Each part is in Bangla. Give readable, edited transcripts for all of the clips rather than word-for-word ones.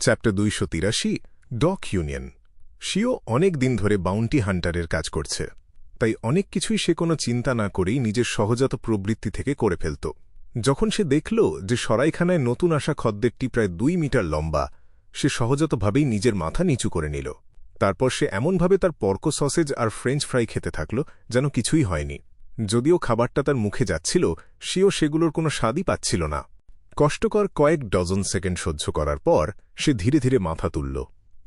Chapter 283 doc union. শিও অনেক দিন ধরে বাউন্টি হান্টারের কাজ করছে, তাই অনেক কিছুই সে কোনো চিন্তা না করেই নিজের সহজাত প্রবৃত্তি থেকে করে ফেলত। যখন সে দেখল যে সরাইখানায় নতুন আসা খদ্দেরটি প্রায় 2 মিটার লম্বা, সে সহজাতভাবেই নিজের মাথা নিচু করে নিল। তারপর সে এমনভাবে তার পর্কো সসেজ আর ফ্রেঞ্চ ফ্রাই খেতে থাকল যেন কিছুই হয়নি। যদিও খাবারটা তার মুখে যাচ্ছিল, শিও সেগুলোর কোনো স্বাদই পাচ্ছিল না। কষ্টকর কয়েক ডজন সেকেন্ড সহ্য করার পর সে ধীরে ধীরে মাথা তুলল।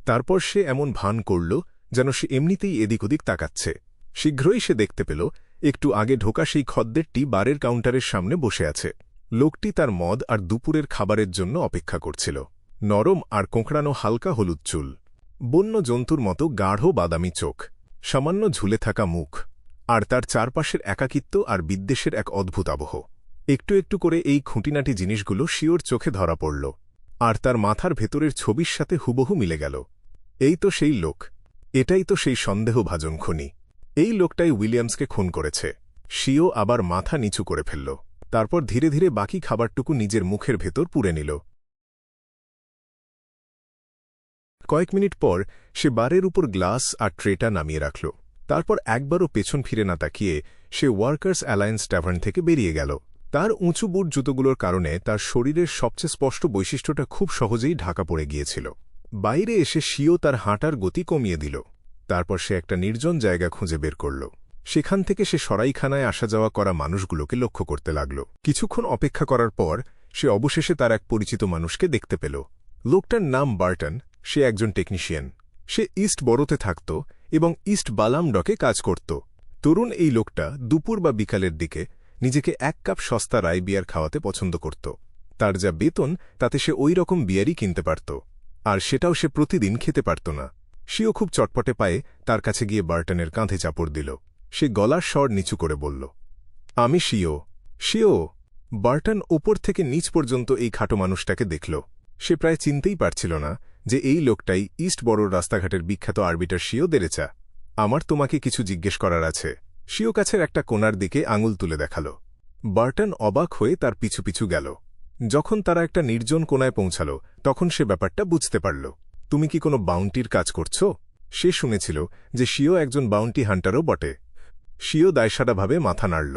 তারপর সে এমন ভান করল যেন সে এমনিতেই এদিক ওদিক তাকাচ্ছে। শীঘ্রই সে দেখতে পেল একটু আগে ঢোকা সেই খদ্দেরটি বারের কাউন্টারের সামনে বসে আছে। লোকটি তার মদ আর দুপুরের খাবারের জন্য অপেক্ষা করছিল। নরম আর কোঁকড়ানো হালকা হলুদ চুল, বন্য জন্তুর মতো গাঢ় বাদামি চোখ, সামান্য ঝুলে থাকা মুখ, আর তার চারপাশের একাকিত্ব আর বিদ্বেষের এক অদ্ভুত আবহ। একটু একটু করে এই খুঁটিনাটি জিনিসগুলো শিওর চোখে ধরা পড়ল, আর তার মাথার ভেতরের ছবির সাথে হুবহু মিলে গেল। এই তো সেই লোক, এটাই তো সেই সন্দেহভাজন খুনি। এই লোকটাই উইলিয়ামসকে খুন করেছে। শিও আবার মাথা নিচু করে ফেলল, তারপর ধীরে ধীরে বাকি খাবারটুকু নিজের মুখের ভেতর পুরে নিল। কয়েক মিনিট পর সে বারের উপর গ্লাস আর ট্রেটা নামিয়ে রাখল। তারপর একবারও পেছন ফিরে না তাকিয়ে সে ওয়ার্কার্স অ্যালায়েন্স ট্যাভার্ন থেকে বেরিয়ে গেল। তার উঁচু বুট জুতোগুলোর কারণে তার শরীরের সবচেয়ে স্পষ্ট বৈশিষ্ট্যটা খুব সহজেই ঢাকা পড়ে গিয়েছিল। বাইরে এসে শিও তার হাঁটার গতি কমিয়ে দিল। তারপর সে একটা নির্জন জায়গা খুঁজে বের করল। সেখান থেকে সে সরাইখানায় আসা যাওয়া করা মানুষগুলোকে লক্ষ্য করতে লাগল। কিছুক্ষণ অপেক্ষা করার পর সে অবশেষে তার এক পরিচিত মানুষকে দেখতে পেল। লোকটার নাম বার্টন। সে একজন টেকনিশিয়ান। সে ইস্ট বরোতে থাকত এবং ইস্ট বালাম ডকে কাজ করত। তরুণ এই লোকটা দুপুর বা বিকালের দিকে নিজেকে 1 কাপ সস্তা রাই বিয়ার খাওয়াতে পছন্দ করত। তার যা বেতন তাতে সে ওই রকম বিয়ারই কিনতে পারত, আর সেটাও সে প্রতিদিন খেতে পারত না। সেও খুব চটপটে পায়ে তার কাছে গিয়ে বার্টনের কাঁধে চাপড় দিল। সে গলার স্বর নিচু করে বলল, আমি শিও। শিও। বার্টন ওপর থেকে নিচ পর্যন্ত এই খাটো মানুষটাকে দেখল। সে প্রায় চিনতেই পারছিল না যে এই লোকটাই ইস্ট বড়োর রাস্তাঘাটের বিখ্যাত আরবিটার শিও দেরেচা। আমার তোমাকে কিছু জিজ্ঞেস করার আছে। শিও কাছের একটা কোণার দিকে আঙুল তুলে দেখাল। বার্টন অবাক হয়ে তার পিছু পিছু গেল। যখন তারা একটা নির্জন কোণায় পৌঁছাল তখন সে ব্যাপারটা বুঝতে পারল। তুমি কি কোনো বাউন্টির কাজ করছ? সে শুনেছিল যে শিও একজন বাউন্টি হান্টারও বটে। শিও দায়সারাভাবে মাথা নাড়ল।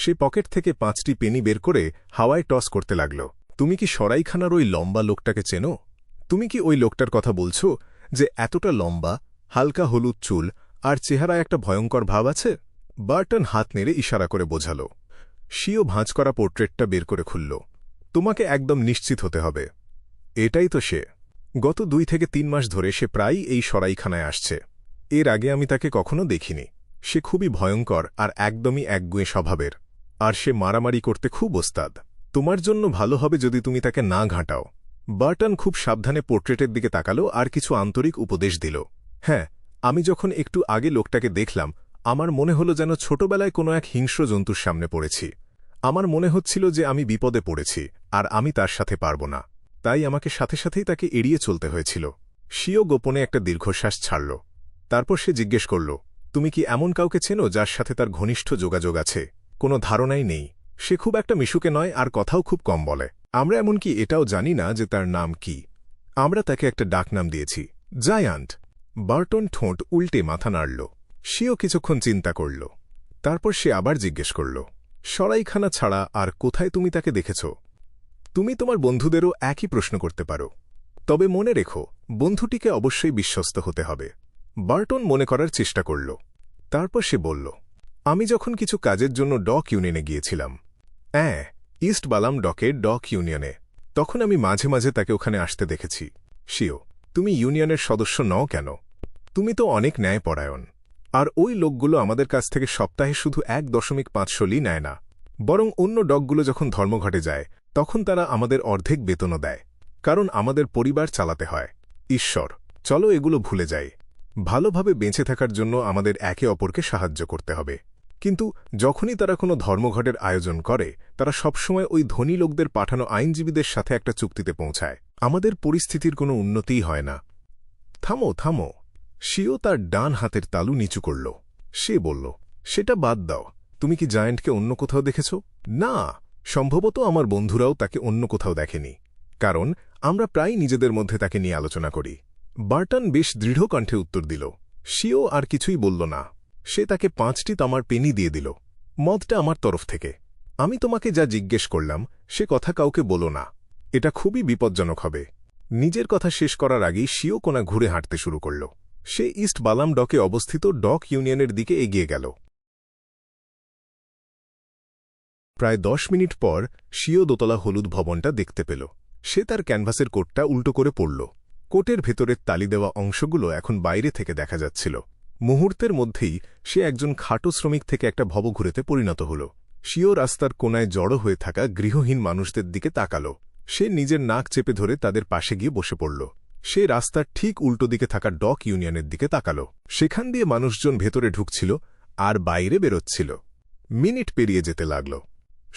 সে পকেট থেকে 5টি পেনি বের করে হাওয়ায় টস করতে লাগল। তুমি কি সরাইখানার ওই লম্বা লোকটাকে চেনো? তুমি কি ওই লোকটার কথা বলছ যে এতটা লম্বা, হালকা হলুদ চুল আর চেহারায় একটা ভয়ঙ্কর ভাব আছে? বার্টন হাত নেড়ে ইশারা করে বোঝাল। শিও ভাঁজ করা পোর্ট্রেটটা বের করে খুলল। তোমাকে একদম নিশ্চিত হতে হবে, এটাই তো সে। গত 2 থেকে 3 মাস ধরে সে প্রায়ই এই সরাইখানায় আসছে। এর আগে আমি তাকে কখনো দেখিনি। সে খুবই ভয়ঙ্কর আর একদমই একগুঁয়ে স্বভাবের, আর সে মারামারি করতে খুব ওস্তাদ। তোমার জন্য ভালো হবে যদি তুমি তাকে না ঘাঁটাও। বার্টন খুব সাবধানে পোর্ট্রেটের দিকে তাকাল আর কিছু আন্তরিক উপদেশ দিল। হ্যাঁ, আমি যখন একটু আগে লোকটাকে দেখলাম আমার মনে হলো যেন ছোটবেলায় কোনো এক হিংস্র জন্তুর সামনে পড়েছি। আমার মনে হচ্ছিল যে আমি বিপদে পড়েছি আর আমি তার সাথে পারব না, তাই আমাকে সাথে সাথেই তাকে এড়িয়ে চলতে হয়েছিল। শিও গোপনে একটা দীর্ঘশ্বাস ছাড়ল। তারপর সে জিজ্ঞেস করল, তুমি কি এমন কাউকে চেনো যার সাথে তার ঘনিষ্ঠ যোগাযোগ আছে? কোনো ধারণাই নেই। সে খুব একটা মিশুকে নয় আর কথাও খুব কম বলে। আমরা এমনকি এটাও জানি না যে তার নাম কি। আমরা তাকে একটা ডাকনাম দিয়েছি, জায়ান্ট। বার্টন ঠোঁট উল্টে মাথা নাড়ল। সেও কিছুক্ষণ চিন্তা করল। তারপর সে আবার জিজ্ঞেস করল, সরাইখানা ছাড়া আর কোথায় তুমি তাকে দেখেছ? তুমি তোমার বন্ধুদেরও একই প্রশ্ন করতে পারো, তবে মনে রেখো বন্ধুটিকে অবশ্যই বিশ্বস্ত হতে হবে। বার্টন মনে করার চেষ্টা করল। তারপর সে বলল, আমি যখন কিছু কাজের জন্য ডক ইউনিয়নে গিয়েছিলাম, ইস্ট বালাম ডকের ডক ইউনিয়নে, তখন আমি মাঝে মাঝে তাকে ওখানে আসতে দেখেছি। শিও, তুমি ইউনিয়নের সদস্য নও কেন? তুমি তো অনেক ন্যায়পরায়ণ। আর ওই লোকগুলো আমাদের কাছ থেকে সপ্তাহে শুধু 1.5 শলি নেয় না, বরং অন্য ডকগুলো যখন ধর্মঘটে যায় তখন তারা আমাদের অর্ধেক বেতনও দেয়, কারণ আমাদের পরিবার চালাতে হয়। ঈশ্বর, চলো এগুলো ভুলে যাই। ভালোভাবে বেঁচে থাকার জন্য আমাদের একে অপরকে সাহায্য করতে হবে। কিন্তু যখনই তারা কোনো ধর্মঘটের আয়োজন করে তারা সবসময় ওই ধনী লোকদের পাঠানো আইনজীবীদের সাথে একটা চুক্তিতে পৌঁছায়। আমাদের পরিস্থিতির কোনো উন্নতিই হয় না। থামো থামো। শিও তার ডান হাতের তালু নিচু করল। সে বলল, সেটা বাদ দাও। তুমি কি জায়ান্টকে অন্য কোথাও দেখেছ? না, সম্ভবত আমার বন্ধুরাও তাকে অন্য কোথাও দেখেনি, কারণ আমরা প্রায় নিজেদের মধ্যে তাকে নিয়ে আলোচনা করি। বার্টন বেশ দৃঢ় কণ্ঠে উত্তর দিল। শিও আর কিছুই বলল না। সে তাকে 5টি তামার পেনি দিয়ে দিল। মদটা আমার তরফ থেকে। আমি তোমাকে যা জিজ্ঞেস করলাম সে কথা কাউকে বলো না। এটা খুবই বিপজ্জনক হবে। নিজের কথা শেষ করার আগেই শিও কোনা ঘুরে হাঁটতে শুরু করল। সে ইস্ট বালাম ডকে অবস্থিত ডক ইউনিয়নের দিকে এগিয়ে গেল। প্রায় 10 মিনিট পর শিও দোতলা হলুদ ভবনটা দেখতে পেল। সে তার ক্যানভাসের কোটটা উল্টো করে পড়ল। কোটের ভেতরের তালি দেওয়া অংশগুলো এখন বাইরে থেকে দেখা যাচ্ছিল। মুহূর্তের মধ্যেই সে একজন খাটো শ্রমিক থেকে একটা ভবঘুরেতে পরিণত হল। শিও রাস্তার কোনায় জড়ো হয়ে থাকা গৃহহীন মানুষদের দিকে তাকাল। সে নিজের নাক চেপে ধরে তাদের পাশে গিয়ে বসে পড়ল। সে রাস্তার ঠিক উল্টো দিকে থাকা ডক ইউনিয়নের দিকে তাকাল। সেখান দিয়ে মানুষজন ভেতরে ঢুকছিল আর বাইরে বেরোচ্ছিল। মিনিট পেরিয়ে যেতে লাগল।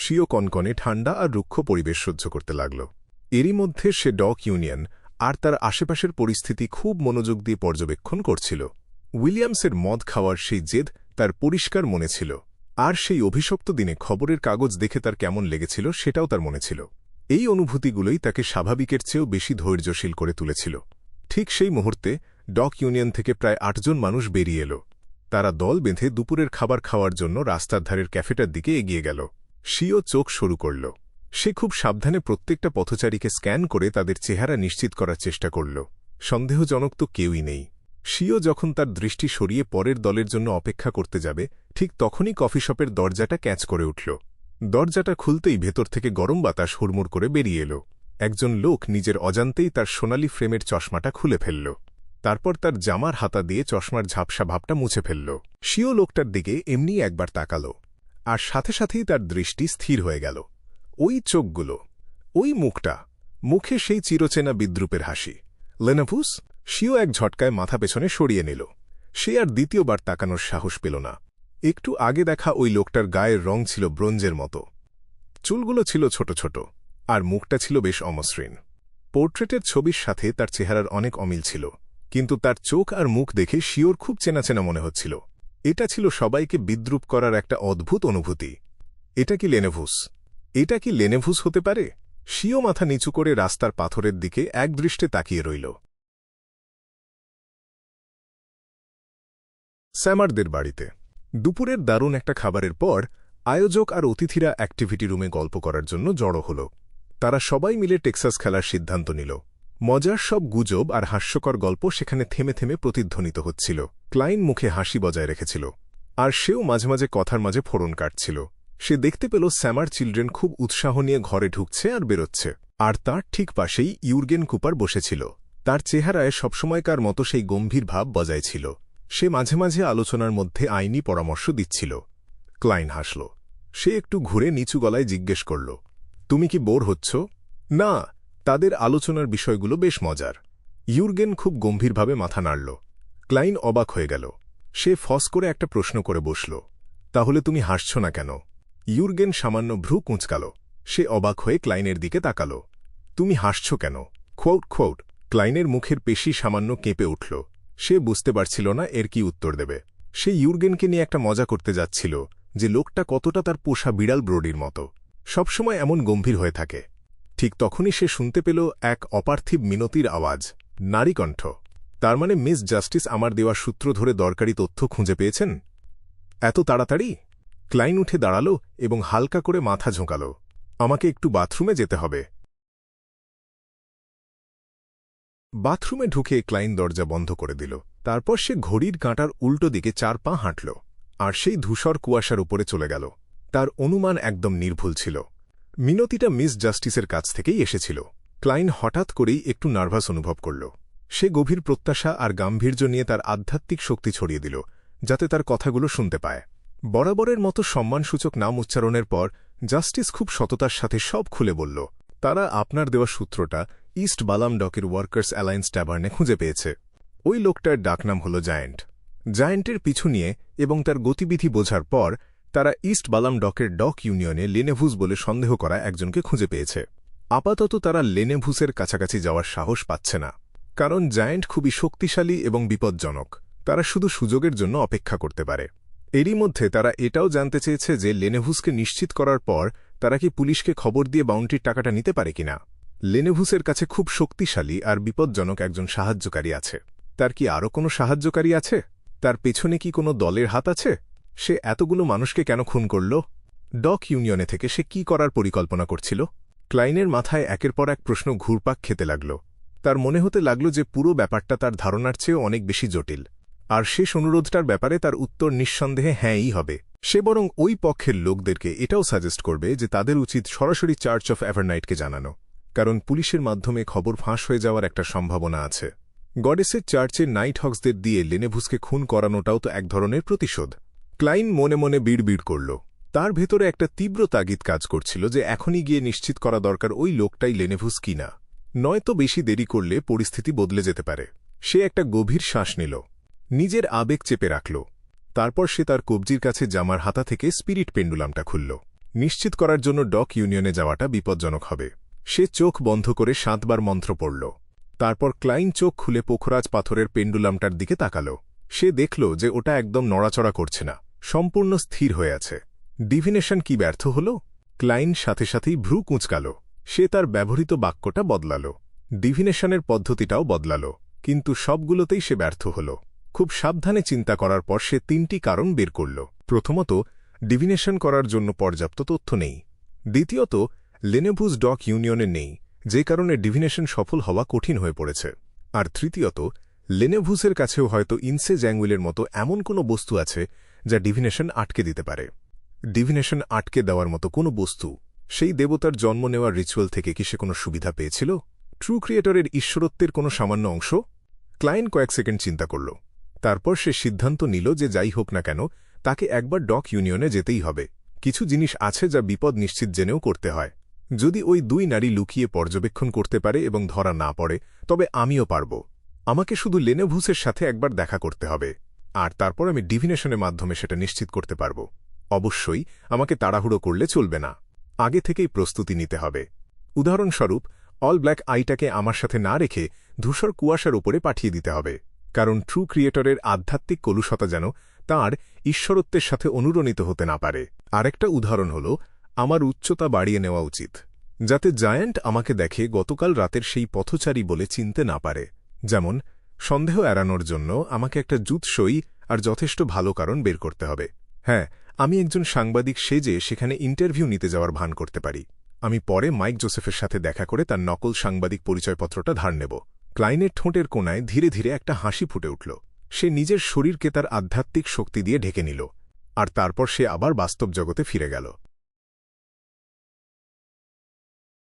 শিও কনকনে ঠান্ডা আর রুক্ষ পরিবেশ সহ্য করতে লাগল। এরই মধ্যে সে ডক ইউনিয়ন আর তার আশেপাশের পরিস্থিতি খুব মনোযোগ দিয়ে পর্যবেক্ষণ করছিল। উইলিয়ামসের মদ খাওয়ার সেই জেদ তার পরিষ্কার মনে ছিল, আর সেই অভিশপ্ত দিনে খবরের কাগজ দেখে তার কেমন লেগেছিল সেটাও তার মনে ছিল। এই অনুভূতিগুলোই তাকে স্বাভাবিকের চেয়েও বেশি ধৈর্যশীল করে তুলেছিল। ঠিক সেই মুহূর্তে ডক ইউনিয়ন থেকে প্রায় 8 জন মানুষ বেরিয়ে এল। তারা দল বেঁধে দুপুরের খাবার খাওয়ার জন্য রাস্তার ধারের ক্যাফেটার দিকে এগিয়ে গেল। শিও চোখ শুরু করল। সে খুব সাবধানে প্রত্যেকটা পথচারীকে স্ক্যান করে তাদের চেহারা নিশ্চিত করার চেষ্টা করল। সন্দেহজনক তো কেউই নেই। শিও যখন তার দৃষ্টি সরিয়ে পরের দলের জন্য অপেক্ষা করতে যাবে, ঠিক তখনই কফি শপের দরজাটা ক্যাচ করে উঠল। দরজাটা খুলতেই ভেতর থেকে গরম বাতাস হুড়মুড় করে বেরিয়ে এল। একজন লোক নিজের অজান্তেই তার সোনালি ফ্রেমের চশমাটা খুলে ফেলল। তারপর তার জামার হাতা দিয়ে চশমার ঝাপসা ভাবটা মুছে ফেলল। শিও লোকটার দিকে এমনি একবার তাকাল, আর সাথে সাথেই তার দৃষ্টি স্থির হয়ে গেল। ওই চোখগুলো, ওই মুখটা, মুখে সেই চিরচেনা বিদ্রুপের হাসি। লেনেভুস? শিও এক ঝটকায় মাথা পেছনে সরিয়ে নিল। সে আর দ্বিতীয়বার তাকানোর সাহস পেল না। একটু আগে দেখা ওই লোকটার গায়ের রং ছিল ব্রোঞ্জের মতো। চুলগুলো ছিল ছোট ছোট, আর মুখটা ছিল বেশ অমসৃণ। পোর্ট্রেটের ছবির সাথে তার চেহারার অনেক অমিল ছিল, কিন্তু তার চোখ আর মুখ দেখে শিওর খুব চেনা চেনা মনে হচ্ছিল। এটা ছিল সবাইকে বিদ্রুপ করার একটা অদ্ভুত অনুভূতি। এটা কি লেনেভুস? এটা কি লেনেভুস হতে পারে? শিও মাথা নিচু করে রাস্তার পাথরের দিকে একদৃষ্টে তাকিয়ে রইল। স্যামারদের বাড়িতে দুপুরের দারুণ একটা খাবারের পর আয়োজক আর অতিথিরা অ্যাক্টিভিটি রুমে গল্প করার জন্য জড়ো হল। তারা সবাই মিলে টেক্সাস খেলার সিদ্ধান্ত নিল। মজার সব গুজব আর হাস্যকর গল্প সেখানে থেমে থেমে প্রতিধ্বনিত হচ্ছিল। ক্লাইন মুখে হাসি বজায় রেখেছিল, আর সেও মাঝে মাঝে কথার মাঝে ফোড়ন কাটছিল। সে দেখতে পেল স্যামার চিলড্রেন খুব উৎসাহ নিয়ে ঘরে ঢুকছে আর বেরোচ্ছে, আর তার ঠিক পাশেই ইউর্গেন কুপার বসেছিল। তার চেহারায় সবসময়কার মতো সেই গম্ভীর ভাব বজায় ছিল। সে মাঝে মাঝে আলোচনার মধ্যে আইনি পরামর্শ দিচ্ছিল। ক্লাইন হাসল। সে একটু ঘুরে নিচু গলায় জিজ্ঞেস করল, তুমি কি বোর হচ্ছ? না, তাদের আলোচনার বিষয়গুলো বেশ মজার। ইউর্গেন খুব গম্ভীরভাবে মাথা নাড়ল। ক্লাইন অবাক হয়ে গেল। সে ফস করে একটা প্রশ্ন করে বসল, তাহলে তুমি হাসছ না কেন? ইউর্গেন সামান্য ভ্রু কুঁচকাল। সে অবাক হয়ে ক্লাইনের দিকে তাকাল। তুমি হাসছ কেন? খোট খোট। ক্লাইনের মুখের পেশি সামান্য কেঁপে উঠল। সে বুঝতে পারছিল না এর কি উত্তর দেবে। সে ইউর্গেনকে নিয়ে একটা মজা করতে যাচ্ছিল যে লোকটা কতটা তার পোষা বিড়াল ব্রোডির মতো, সবসময় এমন গম্ভীর হয়ে থাকে। ঠিক তখনই সে শুনতে পেল এক অপার্থিব মিনতির আওয়াজ, নারীকণ্ঠ। তার মানে মিস জাস্টিস আমার দেওয়া সূত্র ধরে দরকারি তথ্য খুঁজে পেয়েছেন? এত তাড়াতাড়ি? ক্লাইন উঠে দাঁড়াল এবং হালকা করে মাথা ঝোঁকাল। আমাকে একটু বাথরুমে যেতে হবে। বাথরুমে ঢুকে ক্লাইন দরজা বন্ধ করে দিল। তারপর সে ঘড়ির কাঁটার উল্টো দিকে 4 পা হাঁটল, আর সেই ধূসর কুয়াশার উপরে চলে গেল। তার অনুমান একদম নির্ভুল ছিল। মিনতিটা মিস জাস্টিসের কাছ থেকেই এসেছিল। ক্লাইন হঠাৎ করেই একটু নার্ভাস অনুভব করল। সে গভীর প্রত্যাশা আর গাম্ভীর্য নিয়ে তার আধ্যাত্মিক শক্তি ছড়িয়ে দিল, যাতে তার কথাগুলো শুনতে পায়। বরাবরের মতো সম্মানসূচক নাম উচ্চারণের পর জাস্টিস খুব সততার সাথে সব খুলে বলল, তারা আপনার দেওয়া সূত্রটা ইস্ট বালাম ডকের ওয়ার্কার্স অ্যালায়েন্স ট্যাভার্নে খুঁজে পেয়েছে। ওই লোকটার ডাকনাম হল জায়েন্ট। জায়েন্টের পিছু নিয়ে এবং তার গতিবিধি বোঝার পর তারা ইস্ট বালাম ডকের ডক ইউনিয়নে লেনেভুস বলে সন্দেহ করা একজনকে খুঁজে পেয়েছে। আপাতত তারা লেনেভুসের কাছাকাছি যাওয়ার সাহস পাচ্ছে না, কারণ জায়েন্ট খুবই শক্তিশালী এবং বিপজ্জনক। তারা শুধু সুযোগের জন্য অপেক্ষা করতে পারে। এরই মধ্যে তারা এটাও জানতে চেয়েছে যে লেনেভুসকে নিশ্চিত করার পর তারা কি পুলিশকে খবর দিয়ে বাউন্টির টাকাটা নিতে পারে কিনা। লেনেভুসের কাছে খুব শক্তিশালী আর বিপজ্জনক একজন সাহায্যকারী আছে। তার কি আরও কোনো সাহায্যকারী আছে? তার পেছনে কি কোনো দলের হাত আছে? সে এতগুলো মানুষকে কেন খুন করল? ডক ইউনিয়নে থেকে সে কি করার পরিকল্পনা করছিল? ক্লাইনের মাথায় একের পর এক প্রশ্ন ঘুরপাক খেতে লাগল। তার মনে হতে লাগল যে পুরো ব্যাপারটা তার ধারণার চেয়েও অনেক বেশি জটিল, আর শেষ অনুরোধটার ব্যাপারে তার উত্তর নিঃসন্দেহে হ্যাঁই হবে। সে বরং ওই পক্ষের লোকদেরকে এটাও সাজেস্ট করবে যে তাদের উচিত সরাসরি চার্চ অফ এভারনাইটকে জানানো, কারণ পুলিশের মাধ্যমে খবর ফাঁস হয়ে যাওয়ার একটা সম্ভাবনা আছে। গডেসের চার্চের নাইট হক্সদের দিয়ে লেনেভুসকে খুন করানোটাও তো এক ধরনের প্রতিশোধ। ক্লাইন মনে মনে বিড়বিড় করল। তার ভেতরে একটা তীব্র তাগিদ কাজ করছিল যে এখনই গিয়ে নিশ্চিত করা দরকার ওই লোকটাই লেনেভুস কিনা, নয়তো বেশি দেরি করলে পরিস্থিতি বদলে যেতে পারে। সে একটা গভীর শ্বাস নিল, নিজের আবেগ চেপে রাখল। তারপর সে তার কবজির কাছে জামার হাতা থেকে স্পিরিট পেন্ডুলামটা খুলল। নিশ্চিত করার জন্য ডক ইউনিয়নে যাওয়াটা বিপজ্জনক হবে। সে চোখ বন্ধ করে 7 বার মন্ত্র পড়ল। তারপর ক্লাইন চোখ খুলে পোখরাজ পাথরের পেন্ডুলামটার দিকে তাকাল। সে দেখল যে ওটা একদম নড়াচড়া করছে না, সম্পূর্ণ স্থির হয়ে আছে। ডিভিনেশন কি ব্যর্থ হল? ক্লাইন সাথে সাথেই ভ্রু কুঁচকাল। সে তার ব্যবহৃত বাক্যটা বদলাল, ডিভিনেশনের পদ্ধতিটাও বদলাল, কিন্তু সবগুলোতেই সে ব্যর্থ হল। খুব সাবধানে চিন্তা করার পর সে 3টি কারণ বের করল। প্রথমত, ডিভিনেশন করার জন্য পর্যাপ্ত তথ্য নেই। দ্বিতীয়ত, লেনেভুস ডক ইউনিয়নে নেই, যে কারণে ডিভিনেশন সফল হওয়া কঠিন হয়ে পড়েছে। আর তৃতীয়ত, লেনেভুসের কাছেও হয়তো ইনসে জ্যাঙ্গুইলের মতো এমন কোনো বস্তু আছে যা ডিভিনেশন আটকে দিতে পারে। ডিভিনেশন আটকে দেওয়ার মতো কোনো বস্তু, সেই দেবতার জন্ম নেওয়ার রিচুয়াল থেকে কি সে কোনো সুবিধা পেয়েছিল? ট্রু ক্রিয়েটরের ঈশ্বরত্বের কোনো সামান্য অংশ? ক্লাইন কয়েক সেকেন্ড চিন্তা করল। তারপর সে সিদ্ধান্ত নিল যে যাই হোক না কেন তাকে একবার ডক ইউনিয়নে যেতেই হবে। কিছু জিনিস আছে যা বিপদ নিশ্চিত জেনেও করতে হয়। যদি ওই 2 নারী লুকিয়ে পর্যবেক্ষণ করতে পারে এবং ধরা না পড়ে, তবে আমিও পারব। আমাকে শুধু লেনেভুসের সাথে একবার দেখা করতে হবে, আর তারপর আমি ডিভিনেশনের মাধ্যমে সেটা নিশ্চিত করতে পারব। অবশ্যই আমাকে তাড়াহুড়ো করলে চলবে না, আগে থেকেই প্রস্তুতি নিতে হবে। উদাহরণস্বরূপ, অল ব্ল্যাক আইটাকে আমার সাথে না রেখে ধূসর কুয়াশার উপরে পাঠিয়ে দিতে হবে, কারণ ট্রু ক্রিয়েটরের আধ্যাত্মিক কলুষতা যেন তাঁর ঈশ্বরত্বের সাথে অনুরণিত হতে না পারে। আরেকটা উদাহরণ হল, আমার উচ্চতা বাড়িয়ে নেওয়া উচিত, যাতে জায়ান্ট আমাকে দেখে গতকাল রাতের সেই পথচারী বলে চিনতে না পারে। যেমন, সন্দেহ এড়ানোর জন্য আমাকে একটা জুৎসই আর যথেষ্ট ভালো কারণ বের করতে হবে। হ্যাঁ, আমি একজন সাংবাদিক সেজে সেখানে ইন্টারভিউ নিতে যাওয়ার ভান করতে পারি। আমি পরে মাইক জোসেফের সাথে দেখা করে তার নকল সাংবাদিক পরিচয়পত্রটা ধার নেব। ক্লাইনের ঠোঁটের কোণায় ধীরে ধীরে একটা হাসি ফুটে উঠল। সে নিজের শরীরকে তার আধ্যাত্মিক শক্তি দিয়ে ঢেকে নিল, আর তারপর সে আবার বাস্তব জগতে ফিরে গেল।